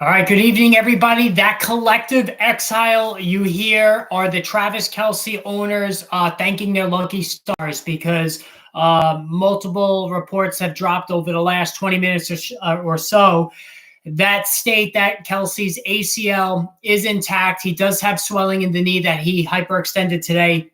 All right, good evening, everybody. That collective exhale you hear are the Travis Kelce owners thanking their lucky stars because multiple reports have dropped over the last 20 minutes or so that state that Kelce's ACL is intact. He does have swelling in the knee that he hyperextended today.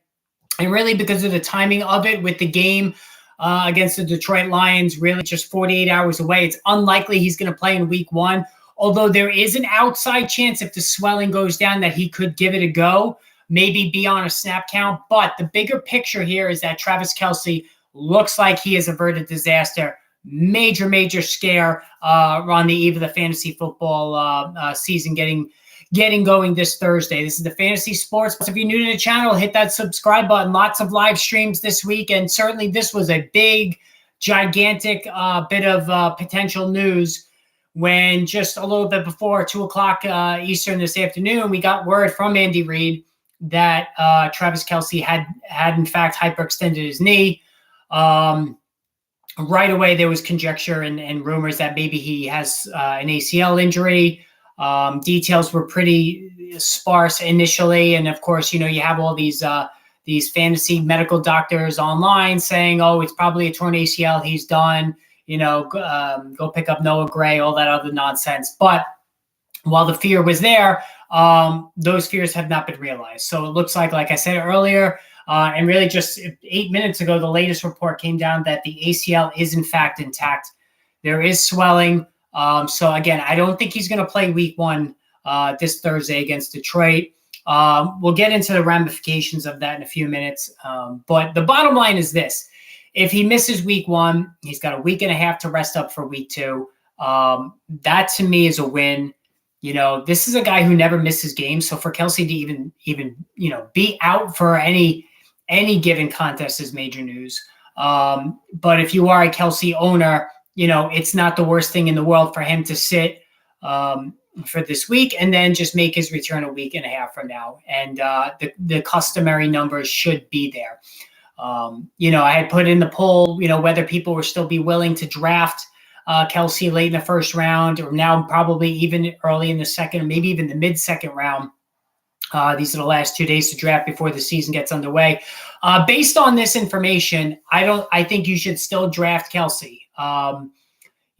And really because of the timing of it with the game against the Detroit Lions, really just 48 hours away, it's unlikely he's going to play in week one. Although there is an outside chance if the swelling goes down that he could give it a go, maybe be on a snap count. But the bigger picture here is that Travis Kelce looks like he has averted disaster. Major scare on the eve of the fantasy football season getting going this Thursday. This is the Fantasy Sports. If you're new to the channel, hit that subscribe button. Lots of live streams this week. And certainly this was a big, gigantic bit of potential news when just a little bit before 2 o'clock Eastern this afternoon, we got word from Andy Reid that Travis Kelce had in fact hyperextended his knee. Right away, there was conjecture and rumors that maybe he has an ACL injury. Details were pretty sparse initially. And of course, you have all these fantasy medical doctors online saying, oh, it's probably a torn ACL. He's done. Go pick up Noah Gray, all that other nonsense. But while the fear was there, those fears have not been realized. So it looks like I said earlier, and really just 8 minutes ago, the latest report came down that the ACL is in fact intact. There is swelling. So again, I don't think he's going to play week one this Thursday against Detroit. We'll get into the ramifications of that in a few minutes. But the bottom line is this. If he misses week one, he's got a week and a half to rest up for week two. That to me is a win. This is a guy who never misses games. So for Kelce to even be out for any given contest is major news. But if you are a Kelce owner, it's not the worst thing in the world for him to sit for this week and then just make his return a week and a half from now. And the customary numbers should be there. I had put in the poll, whether people will still be willing to draft Kelce late in the first round or now probably even early in the second, or maybe even the mid-second round. These are the last 2 days to draft before the season gets underway. Based on this information, I think you should still draft Kelce.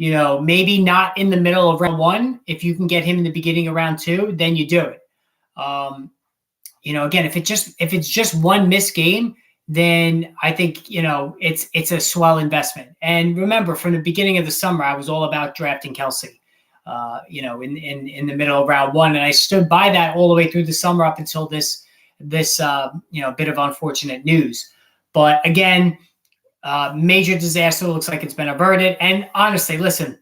Maybe not in the middle of round one. If you can get him in the beginning of round two, then you do it. Again, if it's just one missed game, then I think, it's a swell investment. And remember, from the beginning of the summer, I was all about drafting Kelce, in the middle of round one. And I stood by that all the way through the summer up until this bit of unfortunate news. But again, major disaster looks like it's been averted. And honestly, listen,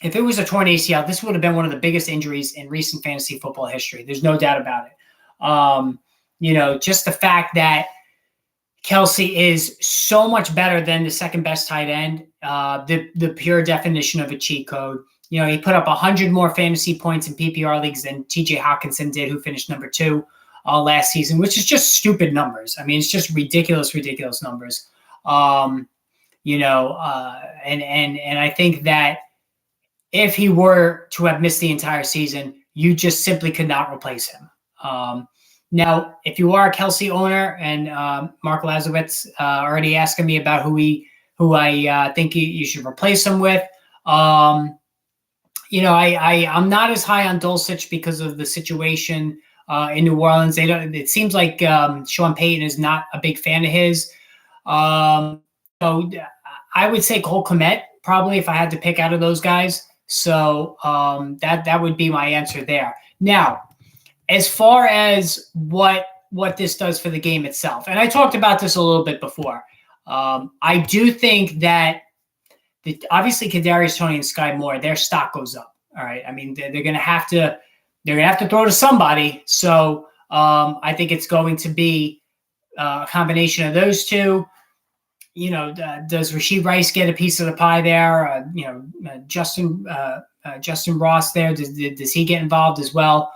if it was a torn ACL, this would have been one of the biggest injuries in recent fantasy football history. There's no doubt about it. Just the fact that Kelce is so much better than the second best tight end, the pure definition of a cheat code. He put up 100 more fantasy points in PPR leagues than TJ Hawkinson did, who finished number 2 last season, which is just stupid numbers. I mean, it's just ridiculous numbers. And I think that if he were to have missed the entire season, you just simply could not replace him. Now, if you are a Kelce owner, and Mark Lazowitz already asking me about who I think you should replace him with, I'm not as high on Dulcich because of the situation in New Orleans. It seems like Sean Payton is not a big fan of his. So I would say Cole Kmet probably if I had to pick out of those guys. So that would be my answer there. Now, as far as what this does for the game itself, and I talked about this a little bit before, I do think that obviously Kadarius Toney and Sky Moore, their stock goes up. All right, I mean they're going to have to throw to somebody. So I think it's going to be a combination of those two. Does Rashee Rice get a piece of the pie there? Justin Ross there, does he get involved as well?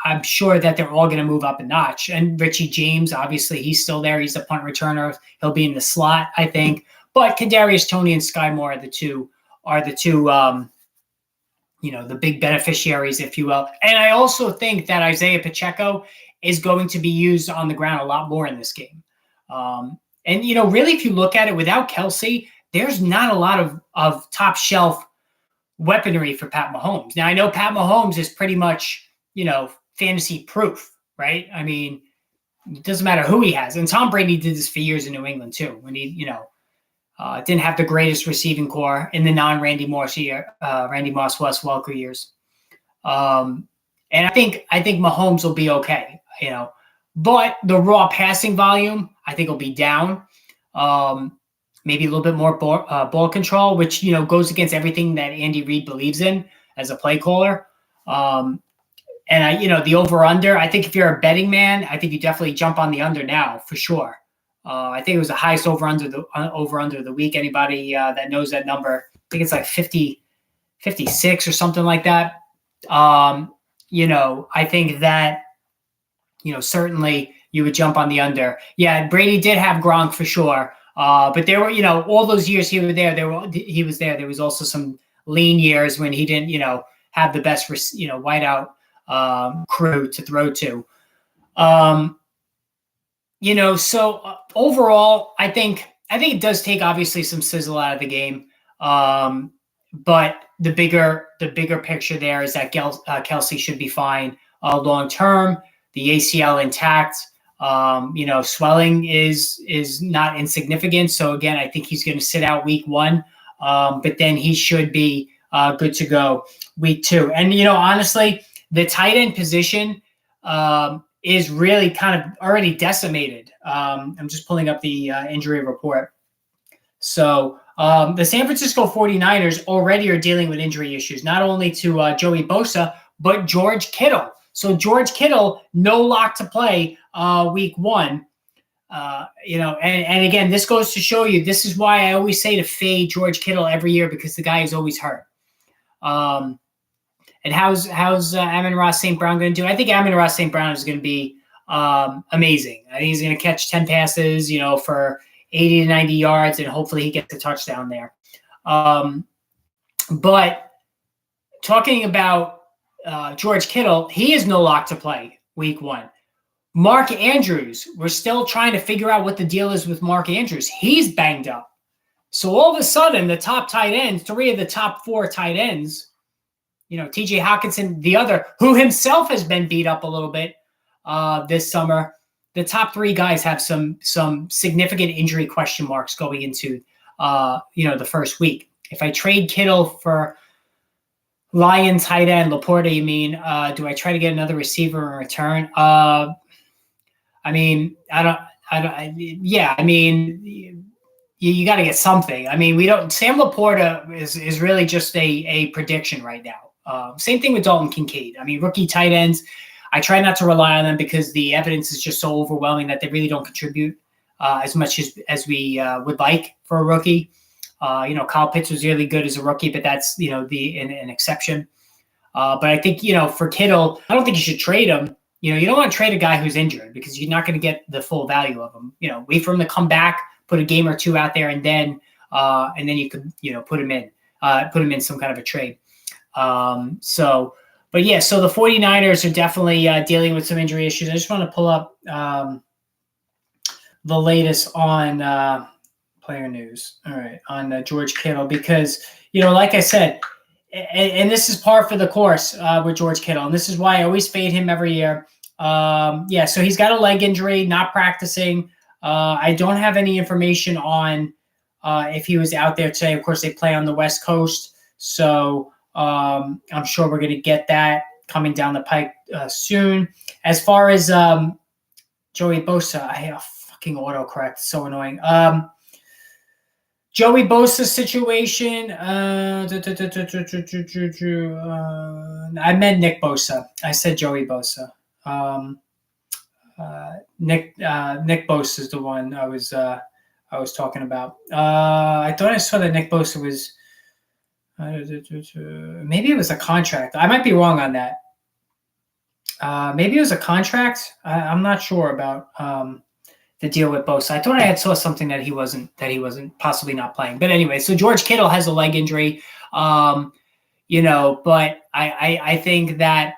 I'm sure that they're all going to move up a notch. And Richie James, obviously, he's still there. He's the punt returner. He'll be in the slot, I think. But Kadarius Toney and Sky Moore are the two are the two, the big beneficiaries, if you will. And I also think that Isaiah Pacheco is going to be used on the ground a lot more in this game. And really, if you look at it, without Kelce, there's not a lot of top shelf weaponry for Pat Mahomes. Now, I know Pat Mahomes is pretty much, fantasy proof, right? I mean, it doesn't matter who he has. And Tom Brady did this for years in New England too, when he, didn't have the greatest receiving core in the non-Randy Moss Wes Welker years. And I think Mahomes will be okay, but the raw passing volume, I think, will be down. Maybe a little bit more ball control, which, goes against everything that Andy Reid believes in as a play caller. And the over-under, I think if you're a betting man, I think you definitely jump on the under now for sure. I think it was the highest over-under of the week. Anybody that knows that number, I think it's like 56 or something like that. I think that, certainly you would jump on the under. Yeah, Brady did have Gronk for sure. But there were, all those years he was there. He was there. There was also some lean years when he didn't, have the best, wideout crew to throw to. So overall, I think it does take obviously some sizzle out of the game. But the bigger picture there is that Kelce should be fine long term. The ACL intact. Swelling is not insignificant. So again, I think he's going to sit out week 1, but then he should be good to go week 2. And, honestly, the tight end position is really kind of already decimated. I'm just pulling up the injury report. So the San Francisco 49ers already are dealing with injury issues, not only to Joey Bosa, but George Kittle. So George Kittle, no lock to play week 1. And again, this goes to show you, this is why I always say to fade George Kittle every year, because the guy is always hurt. And how's Amon-Ra St. Brown going to do? I think Amon-Ra St. Brown is going to be amazing. I think he's going to catch 10 passes, for 80 to 90 yards, and hopefully he gets a touchdown there. But talking about George Kittle, he is no lock to play week 1. Mark Andrews, we're still trying to figure out what the deal is with Mark Andrews. He's banged up. So all of a sudden, the top tight ends, 3 of the top 4 tight ends, TJ Hawkinson, the other, who himself has been beat up a little bit this summer. The top 3 guys have some significant injury question marks going into the first week. If I trade Kittle for Lion tight end Laporta, you mean, do I try to get another receiver in return? You got to get something. I mean, Sam Laporta is really just a prediction right now. Same thing with Dalton Kincaid. I mean, rookie tight ends, I try not to rely on them because the evidence is just so overwhelming that they really don't contribute as much as we would like for a rookie. Kyle Pitts was really good as a rookie, but that's, an exception. But I think, for Kittle, I don't think you should trade him. You don't want to trade a guy who's injured because you're not going to get the full value of him. Wait for him to come back, put a game or 2 out there, and then you could, put him in some kind of a trade. So the 49ers are definitely dealing with some injury issues. I just want to pull up the latest on player news. All right, on George Kittle, because, like I said, and this is par for the course with George Kittle, and this is why I always fade him every year. So he's got a leg injury, not practicing. I don't have any information on if he was out there today. Of course, they play on the West Coast, so I'm sure we're going to get that coming down the pike soon. As far as Joey Bosa, I hate a fucking autocorrect. So annoying. Joey Bosa's situation. I meant Nick Bosa. I said Joey Bosa. Nick Bosa is the one I was talking about. I thought I saw that Nick Bosa was. Maybe it was a contract. I might be wrong on that. Maybe it was a contract. I'm not sure about the deal with Bosa. I thought I had saw something that he wasn't possibly not playing. But anyway, so George Kittle has a leg injury. But I think that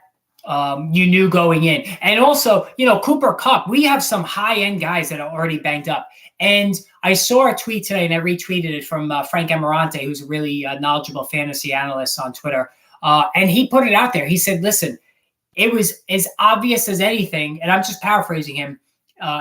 you knew going in. And also, Cooper Kupp, we have some high-end guys that are already banged up. And I saw a tweet today, and I retweeted it from Frank Amarante, who's a really knowledgeable fantasy analyst on Twitter. And he put it out there. He said, listen, it was as obvious as anything, and I'm just paraphrasing him.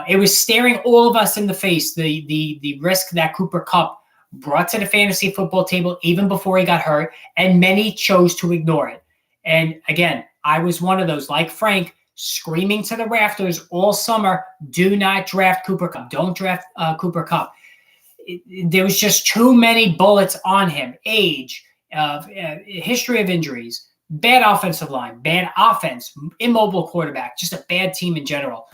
It was staring all of us in the face, the risk that Cooper Kupp brought to the fantasy football table even before he got hurt, and many chose to ignore it. And again, I was one of those, like Frank, screaming to the rafters all summer, do not draft Cooper Kupp. Don't draft Cooper Kupp. There was just too many bullets on him. Age, history of injuries, bad offensive line, bad offense, immobile quarterback, just a bad team in general.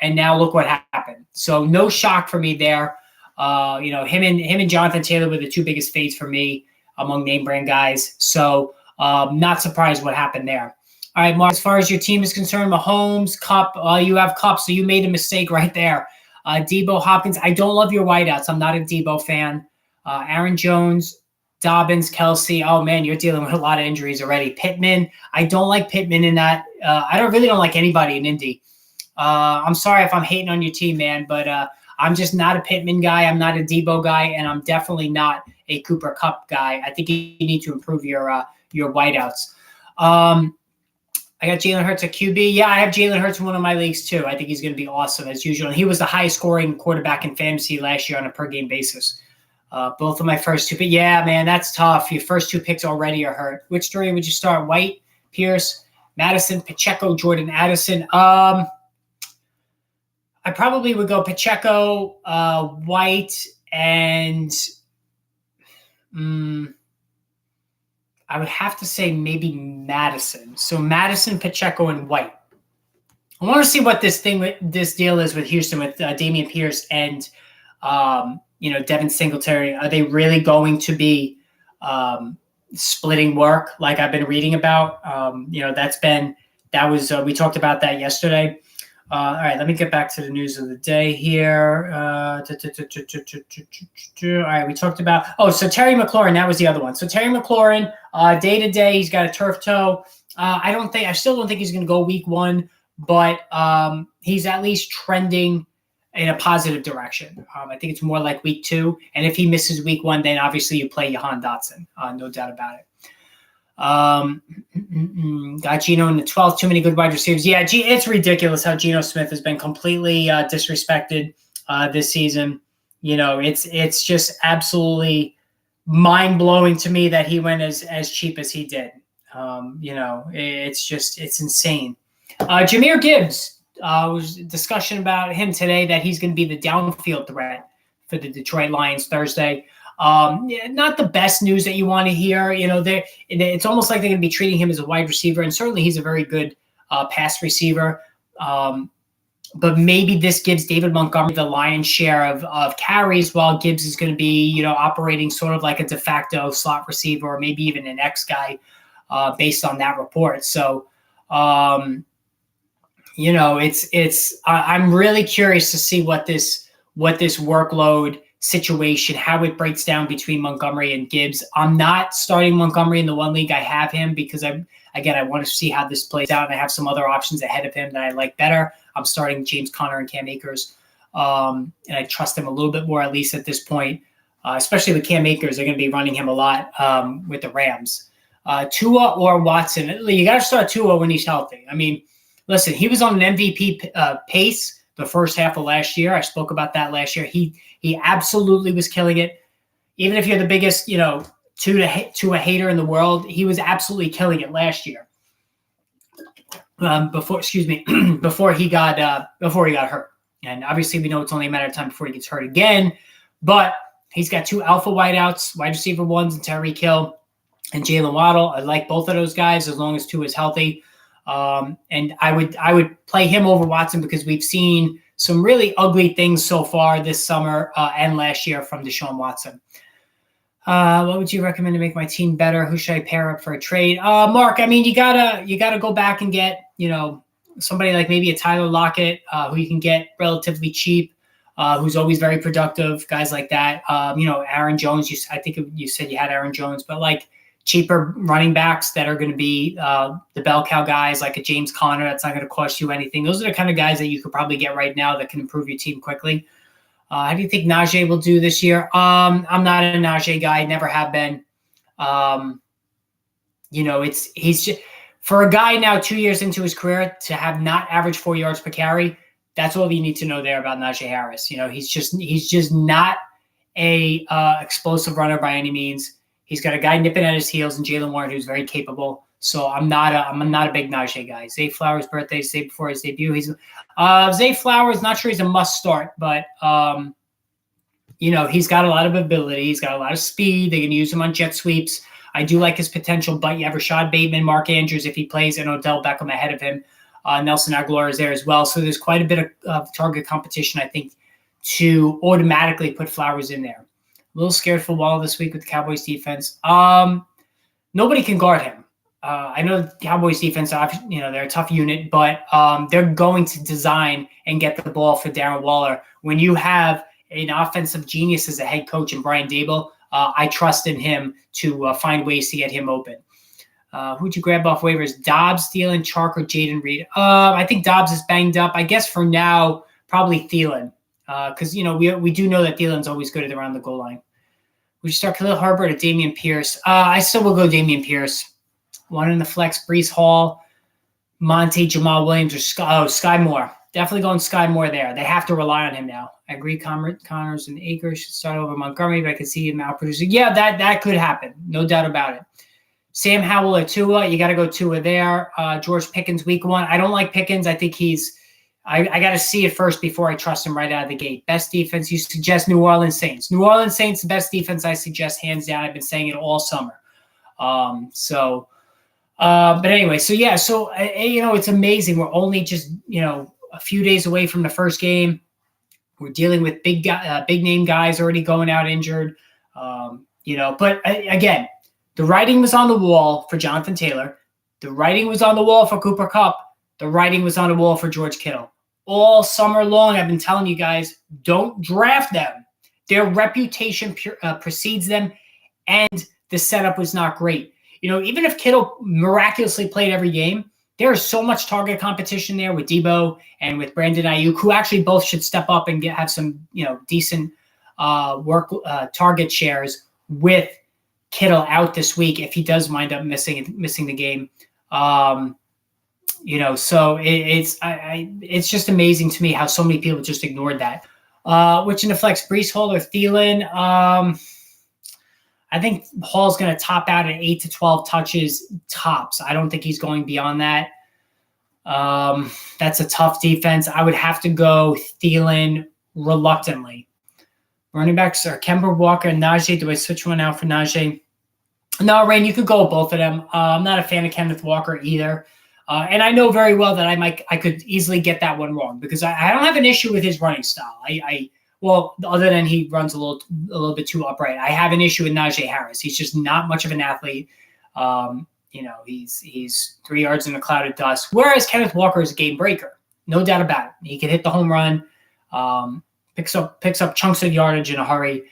And now look what happened. So no shock for me there. Him and Jonathan Taylor were the two biggest fades for me among name brand guys. So not surprised what happened there. All right, Mark, as far as your team is concerned, Mahomes, Kupp, you have Kupp, so you made a mistake right there. Debo, Hopkins, I don't love your wideouts. I'm not a Debo fan. Aaron Jones, Dobbins, Kelce. Oh, man, you're dealing with a lot of injuries already. Pittman, I don't like Pittman in that. I really don't like anybody in Indy. I'm sorry if I'm hating on your team, man, but I'm just not a Pittman guy. I'm not a Debo guy, and I'm definitely not a Cooper Kupp guy. I think you need to improve your wideouts. I got Jalen Hurts at QB. Yeah, I have Jalen Hurts in one of my leagues too. I think he's going to be awesome as usual. And he was the highest scoring quarterback in fantasy last year on a per game basis. Both of my first two picks. Yeah, man, that's tough. Your first two picks already are hurt. Which three would you start? White, Pierce, Madison, Pacheco, Jordan Addison. I probably would go Pacheco, White, and I would have to say maybe Madison. So Madison, Pacheco, and White. I want to see what this deal is with Houston with Dameon Pierce and Devin Singletary. Are they really going to be splitting work like I've been reading about? We talked about that yesterday. All right, let me get back to the news of the day here. All right, we talked about so Terry McLaurin, that was the other one. So Terry McLaurin, day to day, he's got a turf toe. I still don't think he's going to go week 1, but he's at least trending in a positive direction. I think it's more like week 2, and if he misses week 1, then obviously you play Jahan Dotson, no doubt about it. Got Geno in the 12th. Too many good wide receivers. Yeah, it's ridiculous how Geno Smith has been completely disrespected this season. It's just absolutely mind blowing to me that he went as cheap as he did. It's insane. Jahmyr Gibbs was a discussion about him today that he's going to be the downfield threat for the Detroit Lions Thursday. Not the best news that you want to hear. It's almost like they're going to be treating him as a wide receiver, and certainly he's a very good pass receiver. But maybe this gives David Montgomery the lion's share of carries, while Gibbs is going to be, operating sort of like a de facto slot receiver, or maybe even an X guy, based on that report. So, I'm really curious to see what this workload situation, how it breaks down between Montgomery and Gibbs. I'm not starting Montgomery in the one league I have him because I want to see how this plays out, and I have some other options ahead of him that I like better. I'm starting James Conner and Cam Akers, and I trust him a little bit more, at least at this point, especially with Cam Akers. They're going to be running him a lot with the Rams. Tua or Watson. You got to start Tua when he's healthy. I mean, listen, he was on an MVP pace the first half of last year. I spoke about that last year. He absolutely was killing it. Even if you're the biggest, to a hater in the world, he was absolutely killing it last year. Before he got hurt. And obviously we know it's only a matter of time before he gets hurt again. But he's got 2 alpha wideouts, wide receiver ones, and Tyreek Hill and Jalen Waddle. I like both of those guys as long as Tua is healthy. And I would play him over Watson because we've seen some really ugly things so far this summer and last year from Deshaun Watson. What would you recommend to make my team better? Who should I pair up for a trade? Mark, I mean, you gotta go back and get, somebody like maybe a Tyler Lockett, who you can get relatively cheap. who's always very productive, guys like that. Aaron Jones, I think you said you had Aaron Jones, but like cheaper running backs that are going to be the bell cow guys, like a James Conner, that's not going to cost you anything. Those are the kind of guys that you could probably get right now that can improve your team quickly. How do you think Najee will do this year? I'm not a Najee guy, never have been. He's just, for a guy now 2 years into his career to have not averaged 4 yards per carry. That's all you need to know there about Najee Harris. He's just not a explosive runner by any means. He's got a guy nipping at his heels and Jaylen Warren who's very capable. So I'm not a big Najee guy. Zay Flowers' birthday is the day before his debut. He's Zay Flowers, not sure he's a must start, but he's got a lot of ability. He's got a lot of speed. They can use him on jet sweeps. I do like his potential, but you have Rashad Bateman, Mark Andrews if he plays, and Odell Beckham ahead of him. Nelson Aguilar is there as well. So there's quite a bit of target competition, I think, to automatically put Flowers in there. A little scared for Waller this week with the Cowboys defense. Nobody can guard him. I know the Cowboys defense, they're a tough unit, but they're going to design and get the ball for Darren Waller. When you have an offensive genius as a head coach in Brian Daboll, I trust in him to find ways to get him open. Who'd you grab off waivers? Dobbs, Thielen, Chark, or Jaden Reed? I think Dobbs is banged up. I guess for now, probably Thielen. Because, we do know that Thielen's always good at around the goal line. Would you start Khalil Herbert or Dameon Pierce? I still will go Dameon Pierce. One in the flex, Breece Hall, Monty, Jamal Williams, or Sky Moore. Definitely going Sky Moore there. They have to rely on him now. I agree Connors and Akers should start over Montgomery, but I could see him outproducing. Yeah, that could happen. No doubt about it. Sam Howell or Tua, you got to go Tua there. George Pickens, week 1. I don't like Pickens. I think I got to see it first before I trust him right out of the gate. Best defense, you suggest New Orleans Saints. New Orleans Saints, the best defense I suggest, hands down. I've been saying it all summer. But anyway, it's amazing. We're only just, a few days away from the first game. We're dealing with big name guys already going out injured. But again, the writing was on the wall for Jonathan Taylor. The writing was on the wall for Cooper Kupp. The writing was on the wall for George Kittle. All summer long, I've been telling you guys, don't draft them. Their reputation precedes them, and the setup was not great. Even if Kittle miraculously played every game, there is so much target competition there with Debo and with Brandon Ayuk, who actually both should step up and have some, decent target shares with Kittle out this week if he does wind up missing the game. So it's just amazing to me how so many people just ignored that. Which in the flex, Breece Hall or Thielen? I think Hall's going to top out at 8 to 12 touches tops. I don't think he's going beyond that. That's a tough defense. I would have to go Thielen reluctantly. Running backs are Kemba Walker and Najee. Do I switch one out for Najee? No, Rain, you could go with both of them. I'm not a fan of Kenneth Walker either. And I know very well that I could easily get that one wrong because I don't have an issue with his running style. Well, other than he runs a little bit too upright. I have an issue with Najee Harris. He's just not much of an athlete. He's 3 yards in a cloud of dust. Whereas Kenneth Walker is a game breaker, no doubt about it. He can hit the home run, picks up chunks of yardage in a hurry.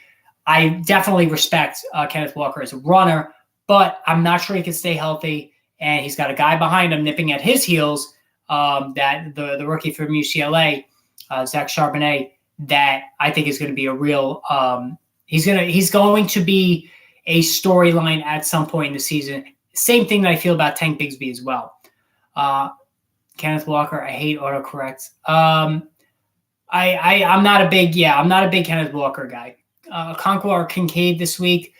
I definitely respect Kenneth Walker as a runner, but I'm not sure he can stay healthy. And he's got a guy behind him nipping at his heels. That the rookie from UCLA, Zach Charbonnet, that I think is going to be a real. He's going to be a storyline at some point in the season. Same thing that I feel about Tank Bigsby as well. Kenneth Walker, I hate autocorrect. I'm not a big Kenneth Walker guy. Okonkwo or Kincaid this week.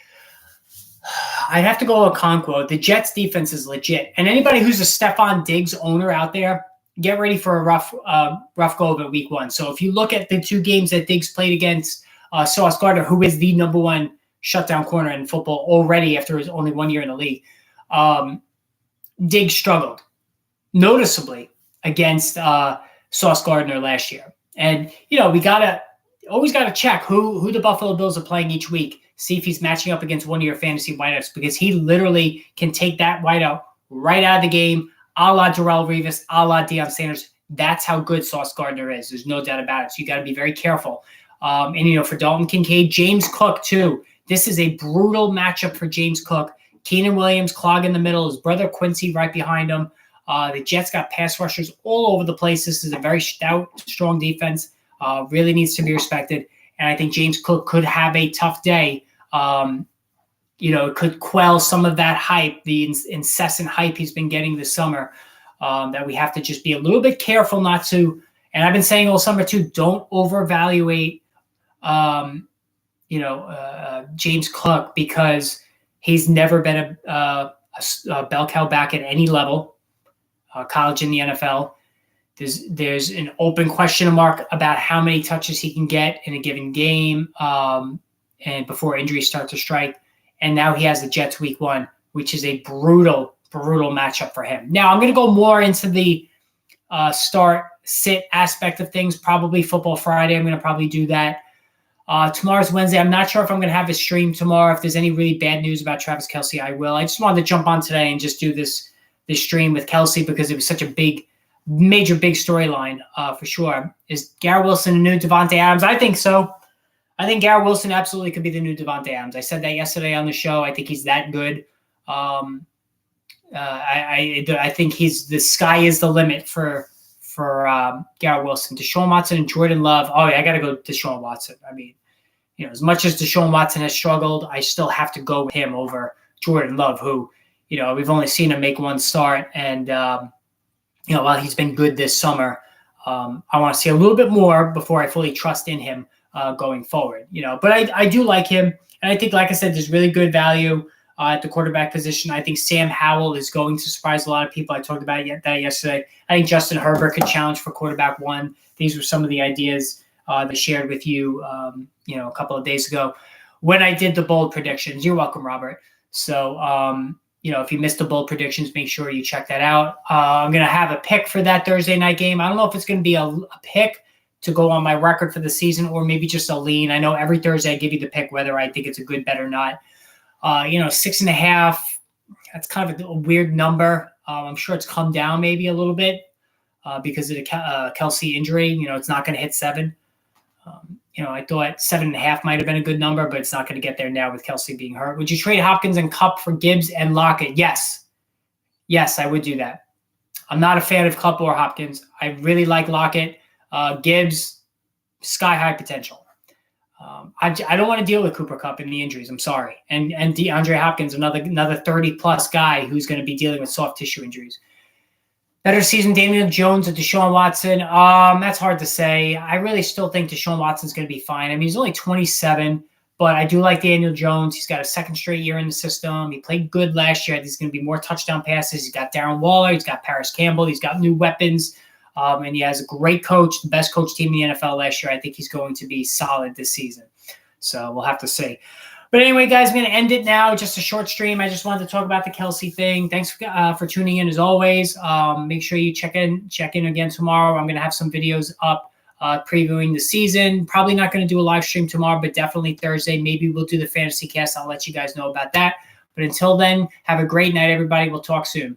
I'd have to go Okonkwo. The Jets defense is legit. And anybody who's a Stephon Diggs owner out there, get ready for a rough go of it week 1. So if you look at the 2 games that Diggs played against Sauce Gardner, who is the number 1 shutdown corner in football already after his only 1 year in the league, Diggs struggled noticeably against Sauce Gardner last year. And, we always got to check who the Buffalo Bills are playing each week. See if he's matching up against one of your fantasy wideouts because he literally can take that wideout right out of the game, a la Darrelle Revis, a la Deion Sanders. That's how good Sauce Gardner is. There's no doubt about it. So you got to be very careful. And for Dalton Kincaid, James Cook too. This is a brutal matchup for James Cook. Keenan Williams clogging the middle. His brother Quincy right behind him. The Jets got pass rushers all over the place. This is a very stout, strong defense. Really needs to be respected. And I think James Cook could have a tough day. It could quell some of that hype, the incessant hype he's been getting this summer, that we have to just be a little bit careful not to. And I've been saying all summer too, don't overvaluate, James Cook, because he's never been a bell cow back at any level, college in the NFL. There's an open question mark about how many touches he can get in a given game, and before injuries start to strike. And now he has the Jets week 1, which is a brutal matchup for him. Now I'm going to go more into the start-sit aspect of things, probably Football Friday. I'm going to probably do that. Tomorrow's Wednesday. I'm not sure if I'm going to have a stream tomorrow. If there's any really bad news about Travis Kelce, I will. I just wanted to jump on today and just do this stream with Kelce because it was such a major storyline for sure. Is Garrett Wilson a new Davante Adams? I think so. I think Garrett Wilson absolutely could be the new Davante Adams. I said that yesterday on the show. I think he's that good. I think the sky is the limit for Garrett Wilson. Deshaun Watson and Jordan Love. Oh, yeah, I got to go Deshaun Watson. I mean, as much as Deshaun Watson has struggled, I still have to go with him over Jordan Love, who, we've only seen him make one start. And, while he's been good this summer, I want to see a little bit more before I fully trust in him going forward. But I do like him. And I think, like I said, there's really good value at the quarterback position. I think Sam Howell is going to surprise a lot of people. I talked about that yesterday. I think Justin Herbert could challenge for quarterback 1. These were some of the ideas that I shared with you, a couple of days ago when I did the bold predictions. You're welcome, Robert. So, if you missed the bold predictions, make sure you check that out. I'm going to have a pick for that Thursday night game. I don't know if it's going to be a pick to go on my record for the season or maybe just a lean. I know every Thursday I give you the pick whether I think it's a good bet or not. 6.5, that's kind of a weird number. I'm sure it's come down maybe a little bit because of the Kelce injury. It's not going to hit 7. I thought 7.5 might have been a good number, but it's not going to get there now with Kelce being hurt. Would you trade Hopkins and Kupp for Gibbs and Lockett? Yes. Yes, I would do that. I'm not a fan of Kupp or Hopkins. I really like Lockett. Gibbs, sky-high potential. I don't want to deal with Cooper Kupp and the injuries. I'm sorry. And DeAndre Hopkins, another 30-plus guy who's going to be dealing with soft tissue injuries. Better season, Daniel Jones or Deshaun Watson? That's hard to say. I really still think Deshaun Watson's going to be fine. I mean, he's only 27, but I do like Daniel Jones. He's got a second straight year in the system. He played good last year. There's going to be more touchdown passes. He's got Darren Waller. He's got Paris Campbell. He's got new weapons. And he has a great coach, the best coach team in the NFL last year. I think he's going to be solid this season. So we'll have to see. But anyway, guys, I'm going to end it now. Just a short stream. I just wanted to talk about the Kelce thing. Thanks for tuning in as always. Make sure you check in again tomorrow. I'm going to have some videos up previewing the season. Probably not going to do a live stream tomorrow, but definitely Thursday. Maybe we'll do the fantasy cast. I'll let you guys know about that. But until then, have a great night, everybody. We'll talk soon.